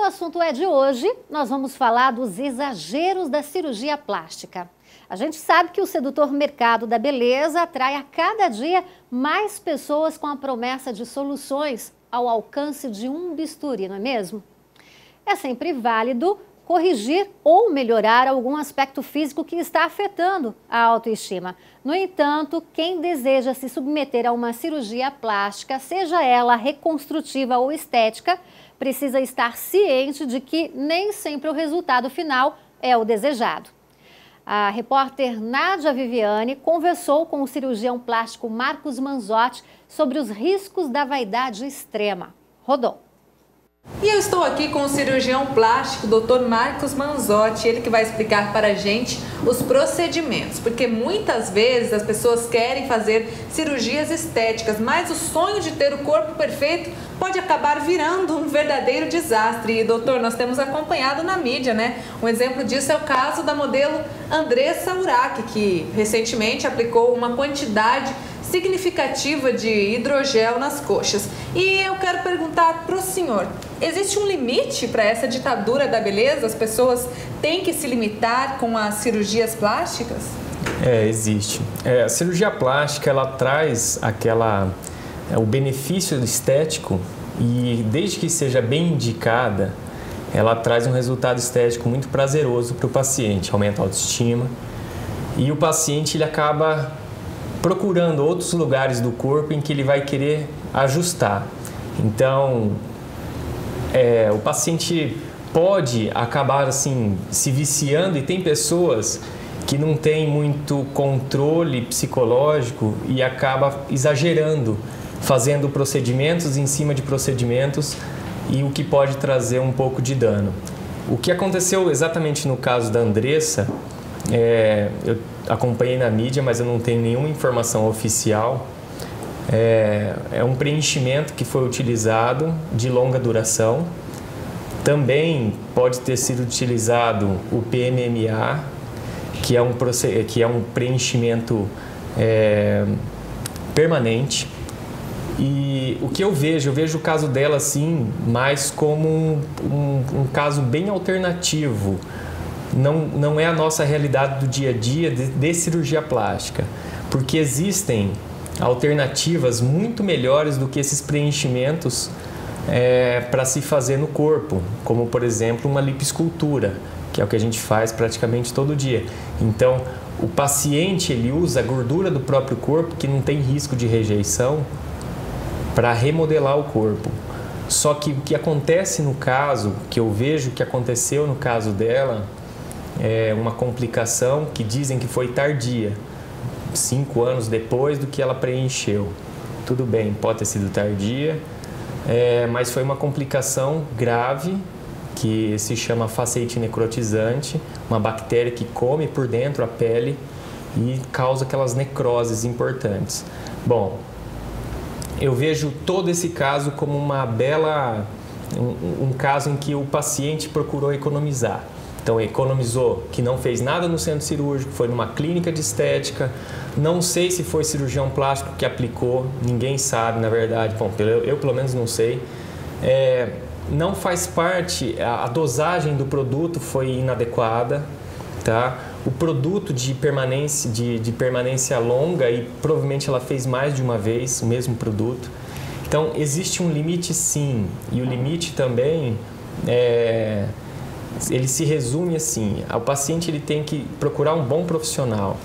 assunto é de hoje, nós vamos falar dos exageros da cirurgia plástica. A gente sabe que o sedutor mercado da beleza atrai a cada dia mais pessoas com a promessa de soluções ao alcance de um bisturi, não é mesmo? É sempre válido corrigir ou melhorar algum aspecto físico que está afetando a autoestima. No entanto, quem deseja se submeter a uma cirurgia plástica, seja ela reconstrutiva ou estética, precisa estar ciente de que nem sempre o resultado final é o desejado. A repórter Nádia Viviane conversou com o cirurgião plástico Marcos Manzotti sobre os riscos da vaidade extrema. Rodou. E eu estou aqui com o cirurgião plástico, Dr. Marcos Manzotti, ele que vai explicar para a gente os procedimentos, porque muitas vezes as pessoas querem fazer cirurgias estéticas, mas o sonho de ter o corpo perfeito pode acabar virando um verdadeiro desastre. E, doutor, nós temos acompanhado na mídia, né? Um exemplo disso é o caso da modelo Andressa Urach, que recentemente aplicou uma quantidade significativa de hidrogel nas coxas. E eu quero perguntar para o senhor, existe um limite para essa ditadura da beleza? As pessoas têm que se limitar com as cirurgias plásticas? Existe. A cirurgia plástica, ela traz o benefício estético e desde que seja bem indicada, ela traz um resultado estético muito prazeroso para o paciente, aumenta a autoestima e o paciente ele acaba procurando outros lugares do corpo em que ele vai querer ajustar. Então, o paciente pode acabar assim se viciando e tem pessoas que não têm muito controle psicológico e acaba exagerando, fazendo procedimentos em cima de procedimentos e o que pode trazer um pouco de dano. O que aconteceu exatamente no caso da Andressa, eu acompanhei na mídia, mas eu não tenho nenhuma informação oficial. É um preenchimento que foi utilizado de longa duração. Também pode ter sido utilizado o PMMA, que é um preenchimento permanente. E o que eu vejo o caso dela assim, mais como um caso bem alternativo. Não é a nossa realidade do dia a dia de cirurgia plástica, porque existem alternativas muito melhores do que esses preenchimentos para se fazer no corpo, como por exemplo uma lipoescultura, que é o que a gente faz praticamente todo dia. Então o paciente ele usa a gordura do próprio corpo, que não tem risco de rejeição, para remodelar o corpo. Só que o que acontece no caso, que eu vejo que aconteceu no caso dela, é uma complicação que dizem que foi tardia, 5 anos depois do que ela preencheu. Tudo bem, pode ter sido tardia, mas foi uma complicação grave que se chama faceite necrotizante, uma bactéria que come por dentro a pele e causa aquelas necroses importantes. Bom, eu vejo todo esse caso como um caso em que o paciente procurou economizar. Então, economizou, que não fez nada no centro cirúrgico, foi numa clínica de estética. Não sei se foi cirurgião plástico que aplicou, ninguém sabe, na verdade. Bom, eu pelo menos não sei. Não faz parte, a dosagem do produto foi inadequada, tá? O produto de permanência longa e provavelmente ela fez mais de uma vez o mesmo produto. Então, existe um limite sim, e o limite também ele se resume assim: o paciente ele tem que procurar um bom profissional.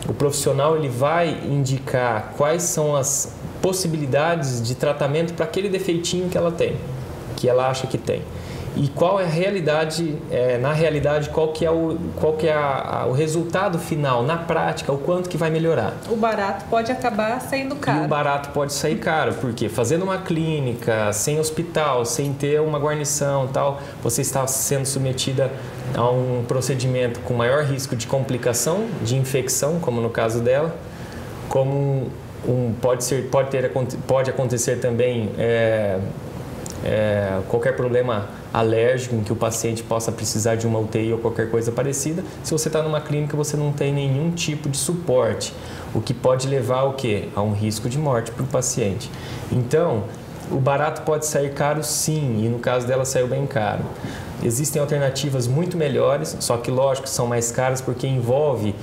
O profissional ele vai indicar quais são as possibilidades de tratamento para aquele defeitinho que ela tem, que ela acha que tem. E qual é a realidade, na realidade, qual que é o resultado final, na prática, o quanto que vai melhorar. O barato pode acabar saindo caro. E o barato pode sair caro, porque fazendo uma clínica, sem hospital, sem ter uma guarnição e tal, você está sendo submetida a um procedimento com maior risco de complicação, de infecção, como no caso dela, como pode acontecer também qualquer problema alérgico em que o paciente possa precisar de uma UTI ou qualquer coisa parecida. Se você está numa clínica, você não tem nenhum tipo de suporte, o que pode levar ao quê? A um risco de morte para o paciente. Então, O barato pode sair caro, sim, e no caso dela saiu bem caro. Existem alternativas muito melhores, só que lógico são mais caras porque envolve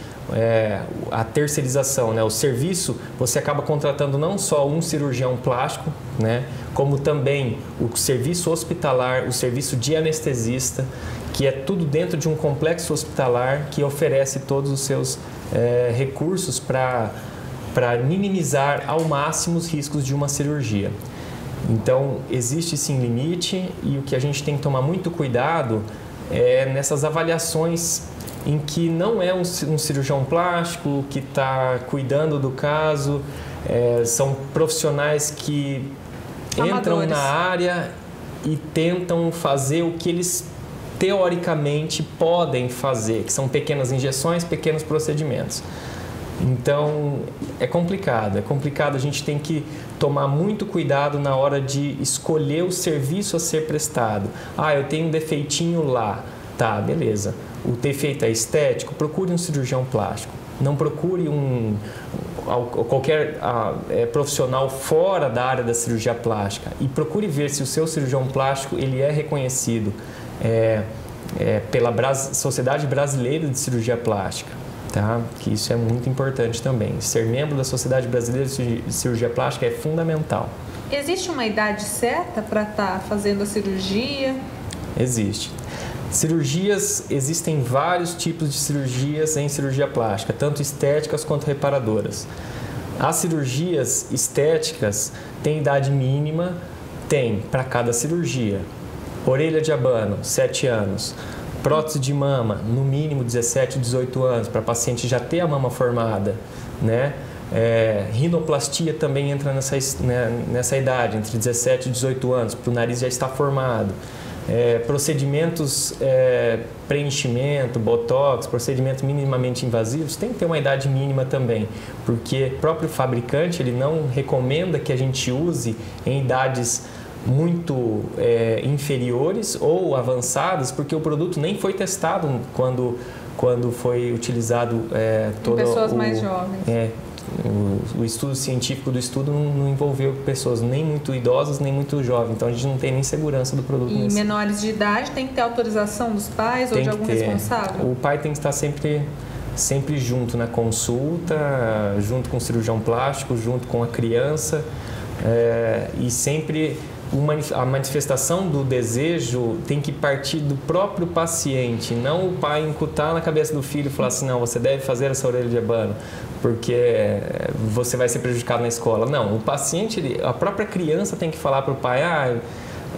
a terceirização, né? O serviço, você acaba contratando não só um cirurgião plástico, né? Como também o serviço hospitalar, o serviço de anestesista, que é tudo dentro de um complexo hospitalar que oferece todos os seus recursos para minimizar ao máximo os riscos de uma cirurgia. Então, existe sim limite e o que a gente tem que tomar muito cuidado é nessas avaliações em que não é um cirurgião plástico que está cuidando do caso, são profissionais que entram na área e tentam fazer o que eles teoricamente podem fazer, que são pequenas injeções, pequenos procedimentos. Então, é complicado, a gente tem que tomar muito cuidado na hora de escolher o serviço a ser prestado. Ah, eu tenho um defeitinho lá, tá, beleza. O defeito é estético, procure um cirurgião plástico. Não procure qualquer profissional fora da área da cirurgia plástica e procure ver se o seu cirurgião plástico ele é reconhecido pela Sociedade Brasileira de Cirurgia Plástica. Tá? Que isso é muito importante também. Ser membro da Sociedade Brasileira de Cirurgia Plástica é fundamental. Existe uma idade certa para estar fazendo a cirurgia? Existe. Existem vários tipos de cirurgias em cirurgia plástica, tanto estéticas quanto reparadoras. As cirurgias estéticas têm idade mínima, tem para cada cirurgia. Orelha de abano, 7 anos. Prótese de mama, no mínimo 17, 18 anos, para a paciente já ter a mama formada, né? Rinoplastia também entra nessa idade, entre 17 e 18 anos, para o nariz já estar formado. Procedimentos, preenchimento, botox, procedimentos minimamente invasivos, tem que ter uma idade mínima também, porque o próprio fabricante ele não recomenda que a gente use em idades muito inferiores ou avançadas, porque o produto nem foi testado quando foi utilizado todo pessoas mais jovens. O estudo científico do estudo não envolveu pessoas nem muito idosas nem muito jovens, então a gente não tem nem segurança do produto. E menores de idade tem que ter autorização dos pais ou de algum responsável? O pai tem que estar sempre junto na consulta, junto com o cirurgião plástico, junto com a criança, e sempre a manifestação do desejo tem que partir do próprio paciente, não o pai incutar na cabeça do filho e falar assim, não, você deve fazer essa orelha de abano porque você vai ser prejudicado na escola. Não, o paciente, a própria criança tem que falar para o pai,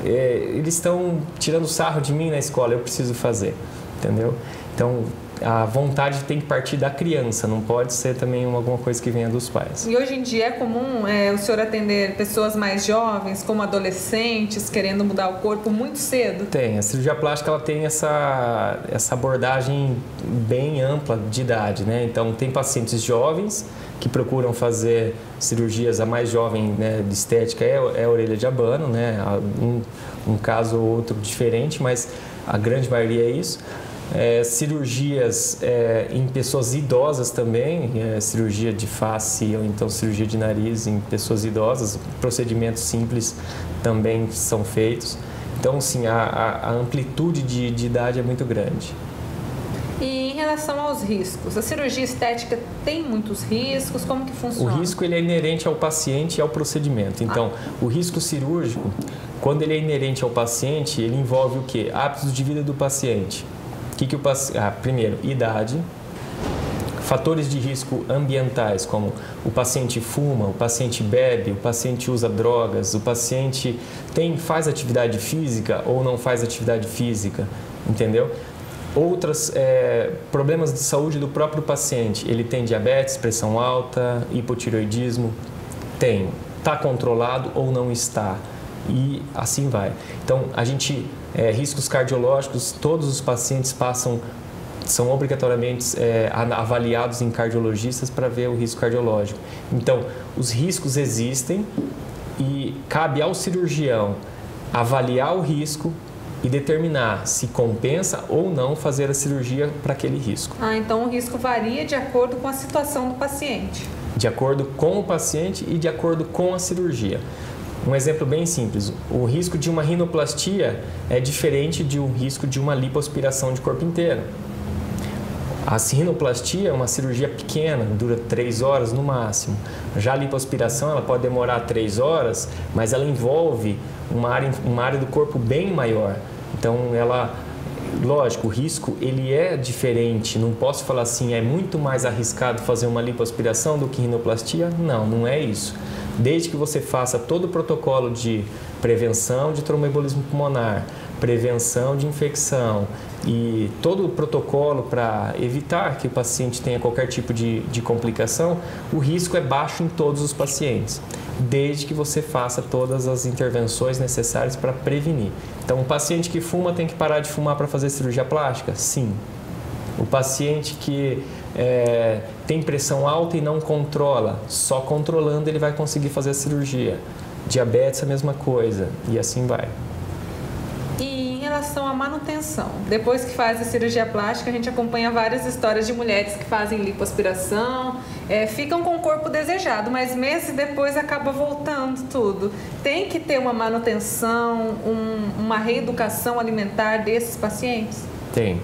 eles estão tirando sarro de mim na escola, eu preciso fazer, entendeu? Então, a vontade tem que partir da criança, não pode ser também alguma coisa que venha dos pais. E hoje em dia é comum o senhor atender pessoas mais jovens, como adolescentes, querendo mudar o corpo muito cedo? Tem, a cirurgia plástica ela tem essa abordagem bem ampla de idade, né? Então tem pacientes jovens que procuram fazer cirurgias, a mais jovem, né, de estética é a orelha de abano, né? Um caso ou outro diferente, mas a grande maioria é isso. Cirurgias em pessoas idosas também, cirurgia de face ou então cirurgia de nariz em pessoas idosas, procedimentos simples também são feitos. Então, sim, a amplitude de idade é muito grande. E em relação aos riscos, a cirurgia estética tem muitos riscos? Como que funciona? O risco ele é inerente ao paciente e ao procedimento. Então, o risco cirúrgico, quando ele é inerente ao paciente, ele envolve o quê? Hábitos de vida do paciente. Primeiro, idade, fatores de risco ambientais, como o paciente fuma, o paciente bebe, o paciente usa drogas, o paciente faz atividade física ou não faz atividade física, entendeu? Outros problemas de saúde do próprio paciente, ele tem diabetes, pressão alta, hipotireoidismo, está controlado ou não está. E assim vai. Então, riscos cardiológicos, todos os pacientes são obrigatoriamente avaliados em cardiologistas para ver o risco cardiológico. Então, os riscos existem e cabe ao cirurgião avaliar o risco e determinar se compensa ou não fazer a cirurgia para aquele risco. Então o risco varia de acordo com a situação do paciente. De acordo com o paciente e de acordo com a cirurgia. Um exemplo bem simples, o risco de uma rinoplastia é diferente de um risco de uma lipoaspiração de corpo inteiro. A rinoplastia é uma cirurgia pequena, dura 3 horas no máximo. Já a lipoaspiração ela pode demorar 3 horas, mas ela envolve uma área do corpo bem maior. Então, lógico, o risco ele é diferente. Não posso falar assim, é muito mais arriscado fazer uma lipoaspiração do que rinoplastia. Não, não é isso. Desde que você faça todo o protocolo de prevenção de tromboembolismo pulmonar, prevenção de infecção e todo o protocolo para evitar que o paciente tenha qualquer tipo de complicação, o risco é baixo em todos os pacientes, desde que você faça todas as intervenções necessárias para prevenir. Então, o paciente que fuma tem que parar de fumar para fazer cirurgia plástica? Sim. O paciente que tem pressão alta e não controla, só controlando ele vai conseguir fazer a cirurgia. Diabetes, a mesma coisa, e assim vai. E em relação à manutenção, depois que faz a cirurgia plástica, a gente acompanha várias histórias de mulheres que fazem lipoaspiração, ficam com o corpo desejado, mas meses depois acaba voltando tudo. Tem que ter uma manutenção, uma reeducação alimentar desses pacientes? Tem.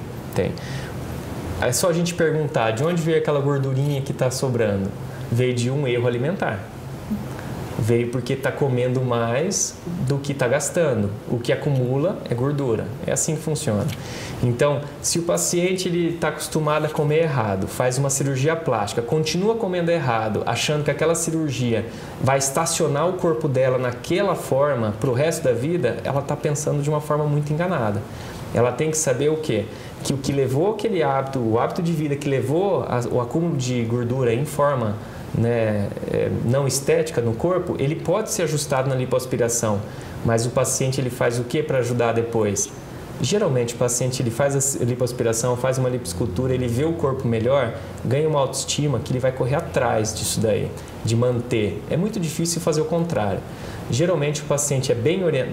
É só a gente perguntar de onde veio aquela gordurinha que está sobrando. Veio de um erro alimentar. Veio porque está comendo mais do que está gastando. O que acumula é gordura. É assim que funciona. Então, se o paciente está acostumado a comer errado, faz uma cirurgia plástica, continua comendo errado, achando que aquela cirurgia vai estacionar o corpo dela naquela forma para o resto da vida, ela está pensando de uma forma muito enganada. Ela tem que saber o quê? Que o que levou aquele hábito, o hábito de vida que levou o acúmulo de gordura em forma não estética no corpo, ele pode ser ajustado na lipoaspiração, mas o paciente ele faz o que para ajudar depois? Geralmente o paciente ele faz a lipoaspiração, faz uma lipoescultura, ele vê o corpo melhor, ganha uma autoestima que ele vai correr atrás disso daí, de manter. É muito difícil fazer o contrário. Geralmente o paciente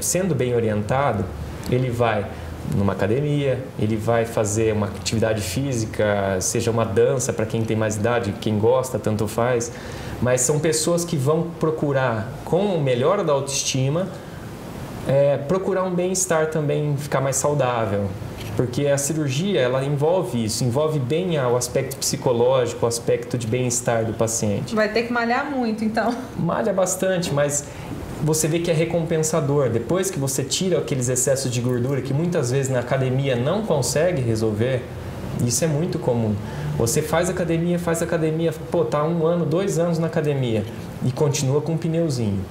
sendo bem orientado, ele vai numa academia, ele vai fazer uma atividade física, seja uma dança para quem tem mais idade, quem gosta, tanto faz, mas são pessoas que vão procurar, com melhora da autoestima, procurar um bem-estar também, ficar mais saudável, porque a cirurgia ela envolve isso, envolve bem o aspecto psicológico, o aspecto de bem-estar do paciente. Vai ter que malhar muito, então. Malha bastante, mas você vê que é recompensador. Depois que você tira aqueles excessos de gordura que muitas vezes na academia não consegue resolver, isso é muito comum. Você faz academia, tá 1 ano, 2 anos na academia e continua com um pneuzinho.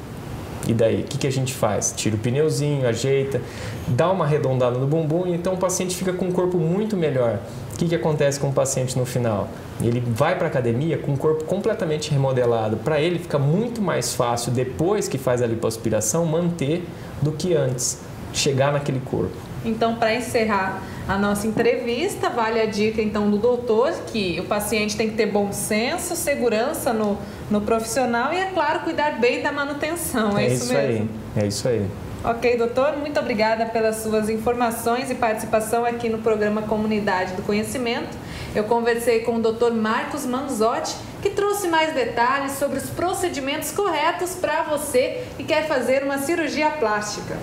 E daí, o que a gente faz? Tira o pneuzinho, ajeita, dá uma arredondada no bumbum e então o paciente fica com um corpo muito melhor. O que acontece com o paciente no final? Ele vai para a academia com o corpo completamente remodelado. Para ele fica muito mais fácil, depois que faz a lipoaspiração, manter do que antes, chegar naquele corpo. Então, para encerrar a nossa entrevista, vale a dica então do doutor que o paciente tem que ter bom senso, segurança no profissional e, é claro, cuidar bem da manutenção. É isso mesmo? É isso aí. Ok, doutor, muito obrigada pelas suas informações e participação aqui no programa Comunidade do Conhecimento. Eu conversei com o Dr. Marcos Manzotti, que trouxe mais detalhes sobre os procedimentos corretos para você que quer fazer uma cirurgia plástica.